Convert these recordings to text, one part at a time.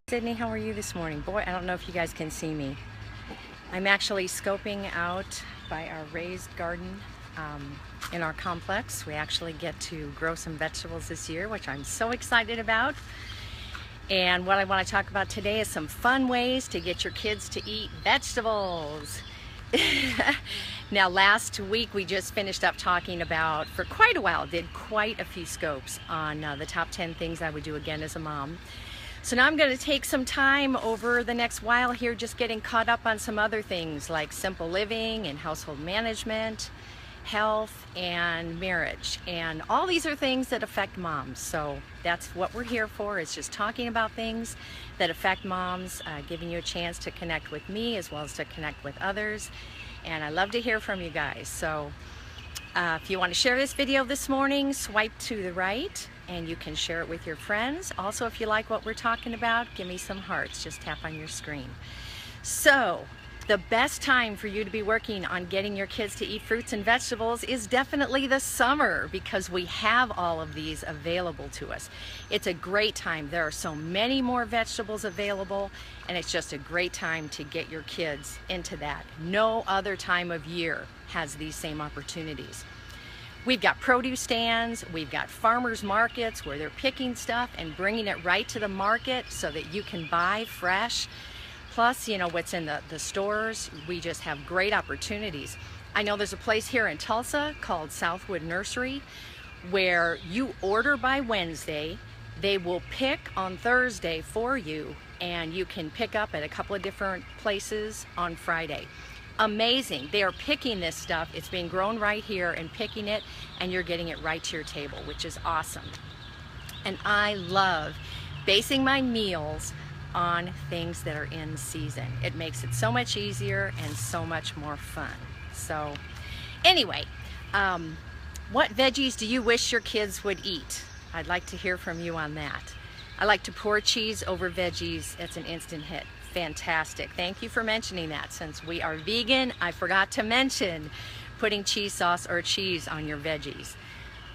Sydney, how are you this morning? Boy, I don't know if you guys can see me. I'm actually scoping out by our raised garden in our complex. We actually get to grow some vegetables this year, which I'm so excited about. And what I want to talk about today is some fun ways to get your kids to eat vegetables. Now, last week we just finished up talking about, for quite a while, did quite a few scopes on the top 10 things I would do again as a mom. So now I'm going to take some time over the next while here just getting caught up on some other things like simple living and household management, health, and marriage. And all these are things that affect moms. So that's what we're here for, is just talking about things that affect moms, giving you a chance to connect with me as well as to connect with others. And I love to hear from you guys. So if you want to share this video this morning, swipe to the right and you can share it with your friends. Also, if you like what we're talking about, give me some hearts. Just tap on your screen. So the best time for you to be working on getting your kids to eat fruits and vegetables is definitely the summer, because we have all of these available to us. It's a great time. There are so many more vegetables available, and it's just a great time to get your kids into that. No other time of year has these same opportunities. We've got produce stands, we've got farmers markets where they're picking stuff and bringing it right to the market so that you can buy fresh. Plus, you know, what's in the stores, we just have great opportunities. I know there's a place here in Tulsa called Southwood Nursery where you order by Wednesday, they will pick on Thursday for you, and you can pick up at a couple of different places on Friday. Amazing. They are picking this stuff. It's being grown right here and picking it, and you're getting it right to your table, which is awesome. And I love basing my meals on things that are in season. It makes it so much easier and so much more fun. So anyway, what veggies do you wish your kids would eat? I'd like to hear from you on that. I like to pour cheese over veggies. It's an instant hit. Fantastic. Thank you for mentioning that. Since we are vegan, I forgot to mention putting cheese sauce or cheese on your veggies.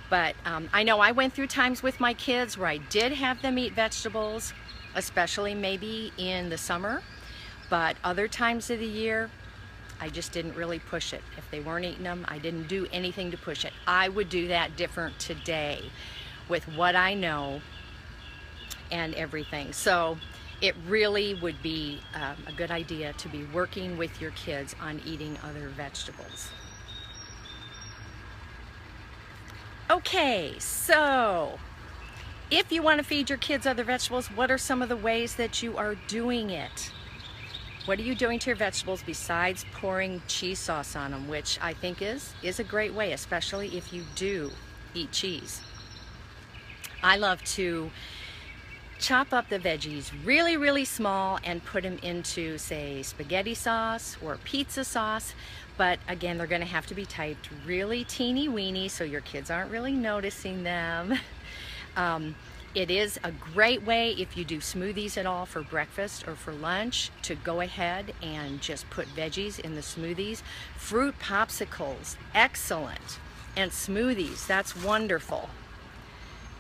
But I know I went through times with my kids where I did have them eat vegetables, especially maybe in the summer, but other times of the year, I just didn't really push it. If they weren't eating them, I didn't do anything to push it. I would do that different today with what I know and everything. So it really would be a good idea to be working with your kids on eating other vegetables. Okay, so if you want to feed your kids other vegetables, what are some of the ways that you are doing it? What are you doing to your vegetables besides pouring cheese sauce on them, which I think is a great way, especially if you do eat cheese. I love to chop up the veggies really, really small and put them into, say, spaghetti sauce or pizza sauce. But again, they're going to have to be typed really teeny weeny so your kids aren't really noticing them. It is a great way, if you do smoothies at all for breakfast or for lunch, to go ahead and just put veggies in the smoothies. Fruit popsicles, excellent. And smoothies, that's wonderful.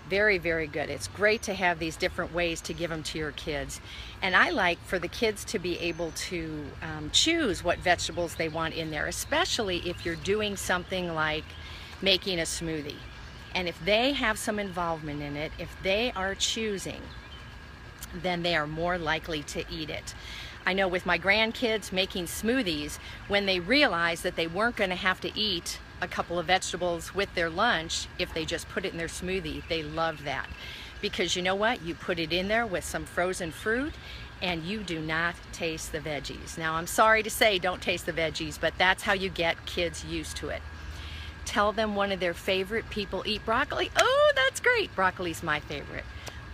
Very, very good. It's great to have these different ways to give them to your kids. And I like for the kids to be able to choose what vegetables they want in there, especially if you're doing something like making a smoothie. And if they have some involvement in it, if they are choosing, then they are more likely to eat it. I know with my grandkids making smoothies, when they realized that they weren't going to have to eat a couple of vegetables with their lunch if they just put it in their smoothie, they loved that. Because you know what? You put it in there with some frozen fruit and you do not taste the veggies. Now, I'm sorry to say don't taste the veggies, but that's how you get kids used to it. Tell them one of their favorite people eat broccoli. Oh, that's great. Broccoli's my favorite.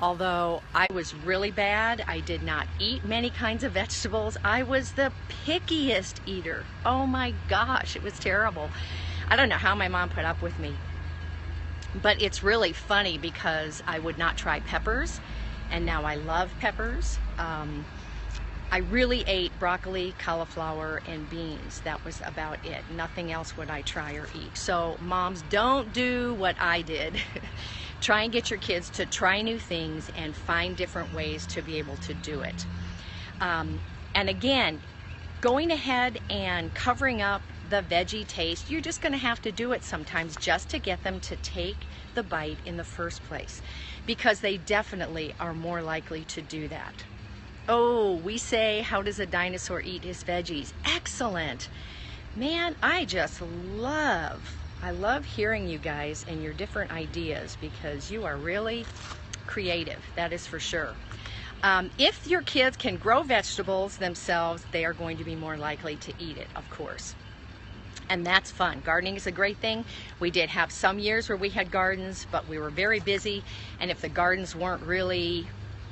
Although I was really bad, I did not eat many kinds of vegetables. I was the pickiest eater. Oh my gosh, it was terrible. I don't know how my mom put up with me. But it's really funny because I would not try peppers, and now I love peppers. I really ate broccoli, cauliflower, and beans. That was about it. Nothing else would I try or eat. So moms, don't do what I did. Try and get your kids to try new things and find different ways to be able to do it. And again, going ahead and covering up the veggie taste, you're just going to have to do it sometimes just to get them to take the bite in the first place, because they definitely are more likely to do that. Oh, we say, how does a dinosaur eat his veggies? Excellent. Man, I love hearing you guys and your different ideas, because you are really creative, that is for sure. If your kids can grow vegetables themselves, they are going to be more likely to eat it, of course. And that's fun. Gardening is a great thing. We did have some years where we had gardens, but we were very busy, and if the gardens weren't really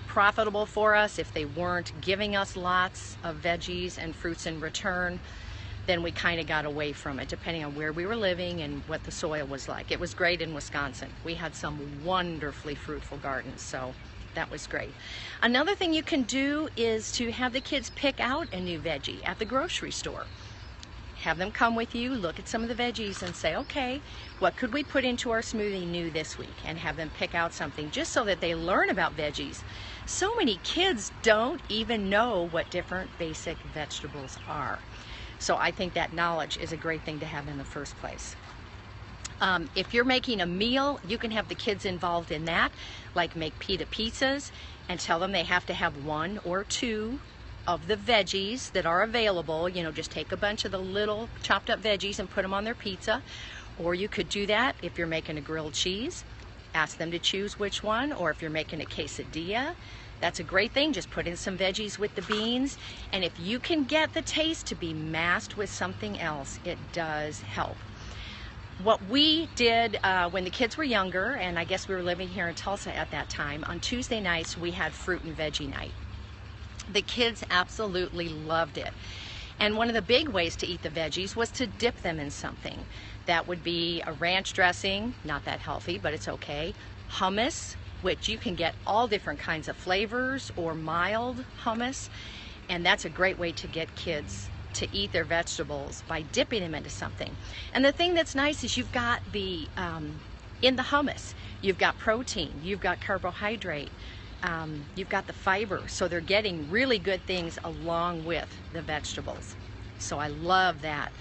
profitable for us, if they weren't giving us lots of veggies and fruits in return, then we kind of got away from it, depending on where we were living and what the soil was like. It was great in Wisconsin. We had some wonderfully fruitful gardens, so that was great. Another thing you can do is to have the kids pick out a new veggie at the grocery store. Have them come with you, look at some of the veggies and say, okay, what could we put into our smoothie new this week? And have them pick out something just so that they learn about veggies. So many kids don't even know what different basic vegetables are. So I think that knowledge is a great thing to have in the first place. If you're making a meal, you can have the kids involved in that, like make pita pizzas and tell them they have to have 1 or 2 of the veggies that are available. You know, just take a bunch of the little chopped up veggies and put them on their pizza. Or you could do that if you're making a grilled cheese. Ask them to choose which one. Or if you're making a quesadilla, that's a great thing. Just put in some veggies with the beans. And if you can get the taste to be masked with something else, it does help. What we did when the kids were younger, and I guess we were living here in Tulsa at that time, on Tuesday nights we had fruit and veggie night. The kids absolutely loved it. And one of the big ways to eat the veggies was to dip them in something. That would be a ranch dressing, not that healthy, but it's okay. Hummus, which you can get all different kinds of flavors, or mild hummus. And that's a great way to get kids to eat their vegetables, by dipping them into something. And the thing that's nice is you've got the, in the hummus, you've got protein, you've got carbohydrate, you've got the fiber, so they're getting really good things along with the vegetables. So I love that.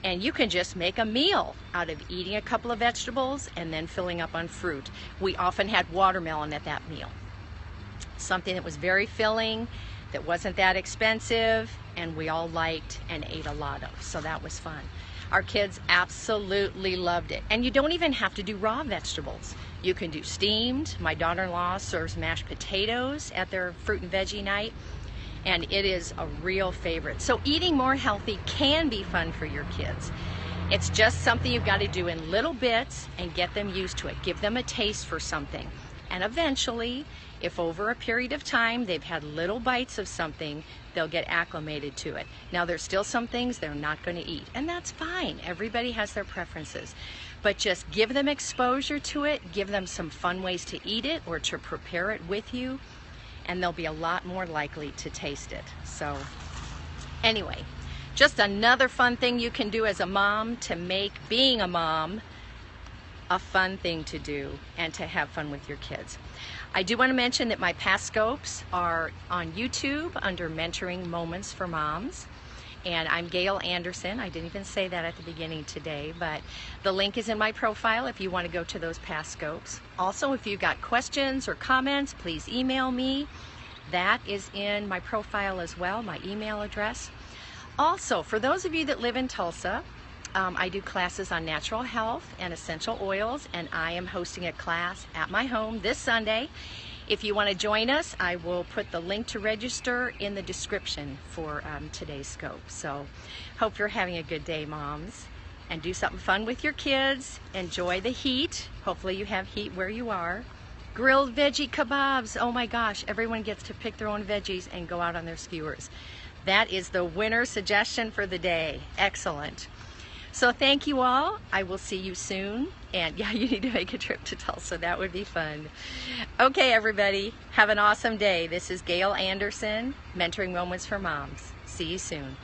And you can just make a meal out of eating a couple of vegetables and then filling up on fruit. We often had watermelon at that meal. Something that was very filling, that wasn't that expensive, and we all liked and ate a lot of. So that was fun. Our kids absolutely loved it. And you don't even have to do raw vegetables. You can do steamed. My daughter-in-law serves mashed potatoes at their fruit and veggie night, and it is a real favorite. So eating more healthy can be fun for your kids. It's just something you've got to do in little bits and get them used to it. Give them a taste for something. And eventually, if over a period of time they've had little bites of something, they'll get acclimated to it. Now, there's still some things they're not going to eat, and that's fine. Everybody has their preferences. But just give them exposure to it, give them some fun ways to eat it or to prepare it with you, and they'll be a lot more likely to taste it. So anyway, just another fun thing you can do as a mom to make being a mom a fun thing to do and to have fun with your kids. I do want to mention that my past scopes are on YouTube under Mentoring Moments for Moms. And I'm Gail Anderson. I didn't even say that at the beginning today, but the link is in my profile if you want to go to those past scopes. Also, if you've got questions or comments, please email me. That is in my profile as well, my email address. Also, for those of you that live in Tulsa, I do classes on natural health and essential oils, and I am hosting a class at my home this Sunday. If you want to join us, I will put the link to register in the description for today's scope. So, hope you're having a good day, moms, and do something fun with your kids. Enjoy the heat. Hopefully you have heat where you are. Grilled veggie kebabs. Oh my gosh, everyone gets to pick their own veggies and go out on their skewers. That is the winner suggestion for the day. Excellent. So thank you all. I will see you soon. And yeah, you need to make a trip to Tulsa. That would be fun. Okay, everybody. Have an awesome day. This is Gail Anderson, Mentoring Moments for Moms. See you soon.